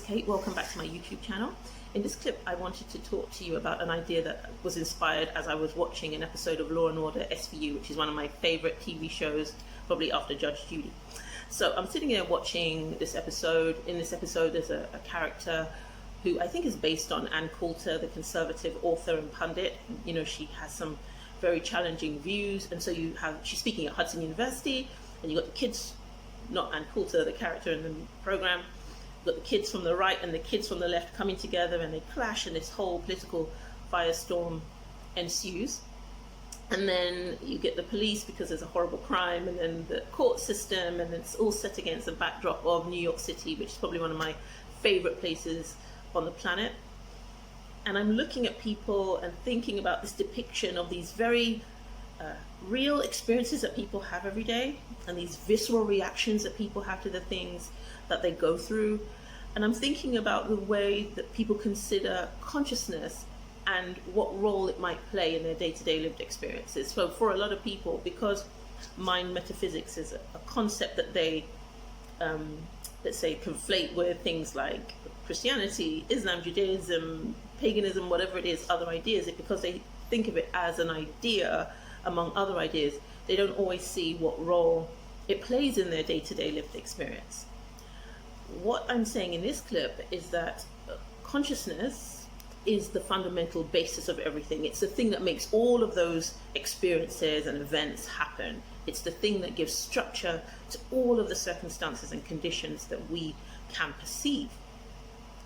Kate. Welcome back to my YouTube channel. In this clip, I wanted to talk to you about an idea that was inspired as I was watching an episode of Law and Order SVU, which is one of my favorite TV shows, probably after Judge Judy. So I'm sitting there watching this episode. In this episode, there's a character who I think is based on Ann Coulter, the conservative author and pundit. You know, she has some very challenging views, and so she's speaking at Hudson University, and you got the kids, not Ann Coulter, the character in the program, got the kids from the right and the kids from the left coming together, and they clash, and this whole political firestorm ensues. And then you get the police because there's a horrible crime, and then the court system, and it's all set against the backdrop of New York City, which is probably one of my favorite places on the planet. And I'm looking at people and thinking about this depiction of these very real experiences that people have every day, and these visceral reactions that people have to the things that they go through. And I'm thinking about the way that people consider consciousness and what role it might play in their day-to-day lived experiences. So for a lot of people, because mind metaphysics is a concept that they, let's say, conflate with things like Christianity, Islam, Judaism, paganism, whatever it is, other ideas, because they think of it as an idea among other ideas, they don't always see what role it plays in their day-to-day lived experience. What I'm saying in this clip is that consciousness is the fundamental basis of everything. It's the thing that makes all of those experiences and events happen. It's the thing that gives structure to all of the circumstances and conditions that we can perceive.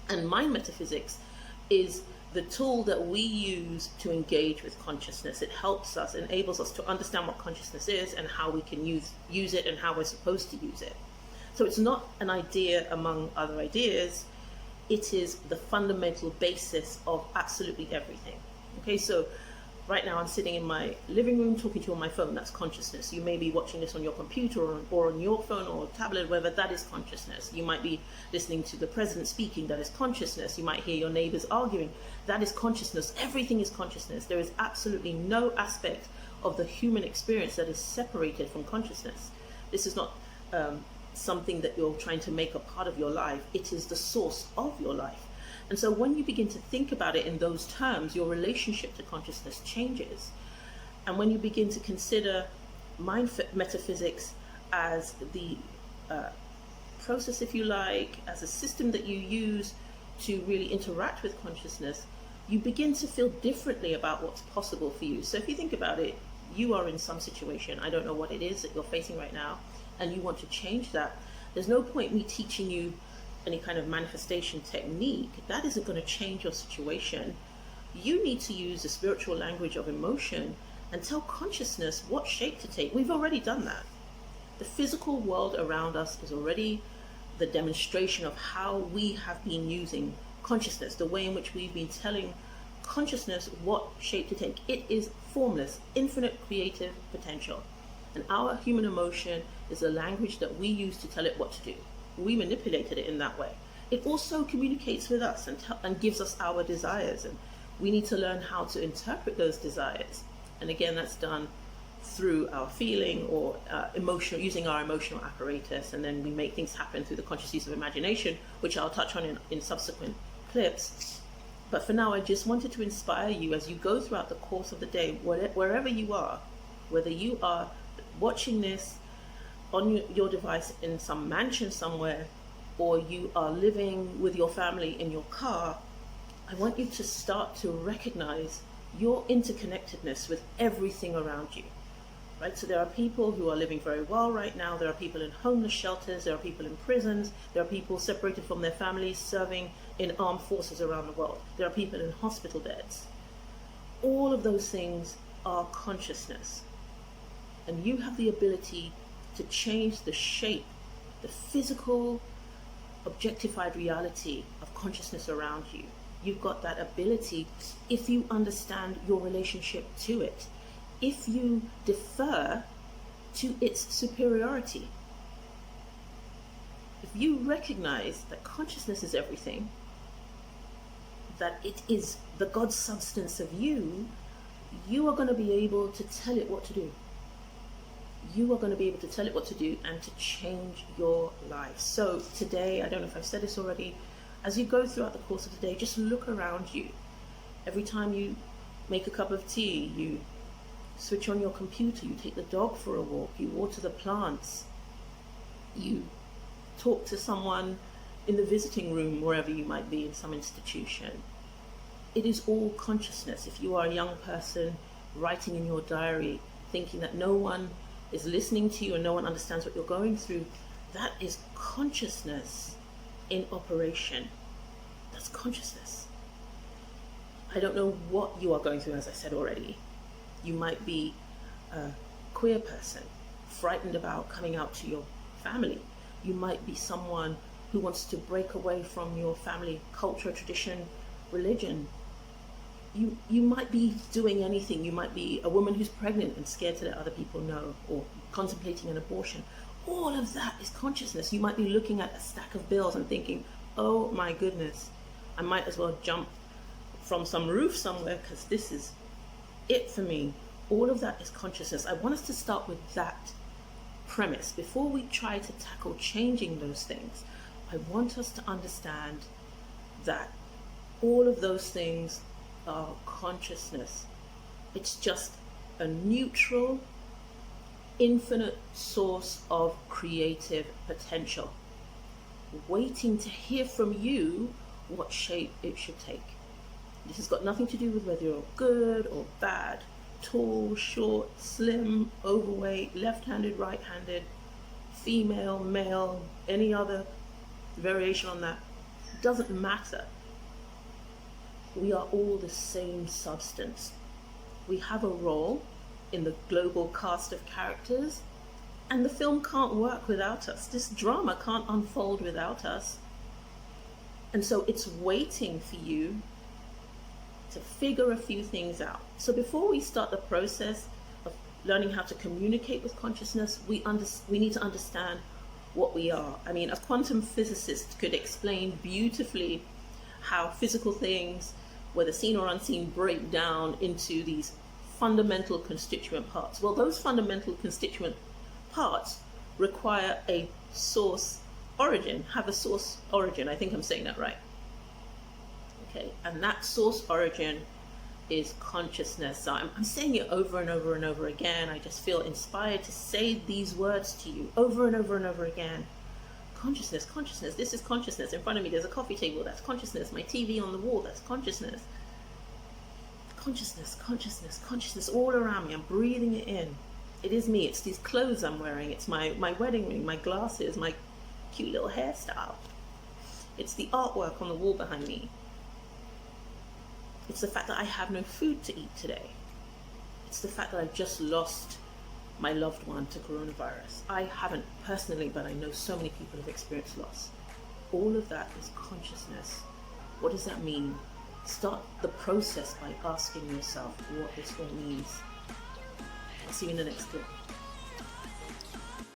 And mind metaphysics is the tool that we use to engage with consciousness. It helps us, enables us to understand what consciousness is and how we can use it and how we're supposed to use it. So it's not an idea among other ideas. It is the fundamental basis of absolutely everything. Okay, so right now I'm sitting in my living room talking to you on my phone. That's consciousness. You may be watching this on your computer or on your phone or tablet, whether that is consciousness. You might be listening to the president speaking. That is consciousness. You might hear your neighbors arguing. That is consciousness. Everything is consciousness. There is absolutely no aspect of the human experience that is separated from consciousness. This is not something that you're trying to make a part of your life. It is the source of your life. And so when you begin to think about it in those terms, your relationship to consciousness changes. And when you begin to consider mind metaphysics as the process, if you like, as a system that you use to really interact with consciousness, you begin to feel differently about what's possible for you. So if you think about it, you are in some situation, I don't know what it is that you're facing right now, and you want to change that. There's no point me teaching you any kind of manifestation technique. That isn't going to change your situation. You need to use the spiritual language of emotion and tell consciousness what shape to take. We've already done that. The physical world around us is already the demonstration of how we have been using consciousness, the way in which we've been telling consciousness what shape to take. It is formless, infinite creative potential. And our human emotion is a language that we use to tell it what to do. We manipulated it in that way. It also communicates with us and gives us our desires, and we need to learn how to interpret those desires. And again, that's done through our feeling or using our emotional apparatus, and then we make things happen through the conscious use of imagination, which I'll touch on in subsequent clips. But for now, I just wanted to inspire you as you go throughout the course of the day, wherever you are, whether you are watching this on your device in some mansion somewhere, or you are living with your family in your car, I want you to start to recognize your interconnectedness with everything around you, right? So there are people who are living very well right now. There are people in homeless shelters. There are people in prisons. There are people separated from their families serving in armed forces around the world. There are people in hospital beds. All of those things are consciousness. And you have the ability to change the shape, the physical, objectified reality of consciousness around you. You've got that ability if you understand your relationship to it, if you defer to its superiority. If you recognize that consciousness is everything, that it is the God substance of you, you are going to be able to tell it what to do. You are going to be able to tell it what to do and to change your life. So today, I don't know if I've said this already, As you go throughout the course of the day, just look around you. Every time you make a cup of tea, you switch on your computer, you take the dog for a walk, you water the plants, you talk to someone in the visiting room, wherever you might be in some institution. It is all consciousness. If you are a young person writing in your diary, thinking that no one is listening to you and no one understands what you're going through, that is consciousness in operation. That's consciousness. I don't know what you are going through, as I said already. You might be a queer person, frightened about coming out to your family. You might be someone who wants to break away from your family culture, tradition, religion. You might be doing anything. You might be a woman who's pregnant and scared to let other people know, or contemplating an abortion. All of that is consciousness. You might be looking at a stack of bills and thinking, oh my goodness, I might as well jump from some roof somewhere because this is it for me. All of that is consciousness. I want us to start with that premise before we try to tackle changing those things. I want us to understand that all of those things are consciousness. It's just a neutral, infinite source of creative potential, waiting to hear from you what shape it should take. This has got nothing to do with whether you're good or bad, tall, short, slim, overweight, left-handed, right-handed, female, male, any other variation on that. It doesn't matter. We are all the same substance. We have a role in the global cast of characters, and the film can't work without us. This drama can't unfold without us. And so it's waiting for you to figure a few things out. So before we start the process of learning how to communicate with consciousness, we need to understand what we are. I mean, a quantum physicist could explain beautifully how physical things, whether seen or unseen, break down into these fundamental constituent parts. Well, those fundamental constituent parts require a source origin, have a source origin. I think I'm saying that right. Okay, and that source origin is consciousness. So I'm saying it over and over and over again. I just feel inspired to say these words to you over and over and over again. Consciousness, consciousness, this is consciousness. In front of me there's a coffee table, that's consciousness. My TV on the wall, that's consciousness. Consciousness, consciousness, consciousness all around me. I'm breathing it in. It is me. It's these clothes I'm wearing. It's my wedding ring, my glasses, my cute little hairstyle. It's the artwork on the wall behind me. It's the fact that I have no food to eat today. It's the fact that I've just lost my loved one to coronavirus. I haven't personally, but I know so many people have experienced loss. All of that is consciousness. What does that mean? Start the process by asking yourself what this all means. I'll see you in the next clip.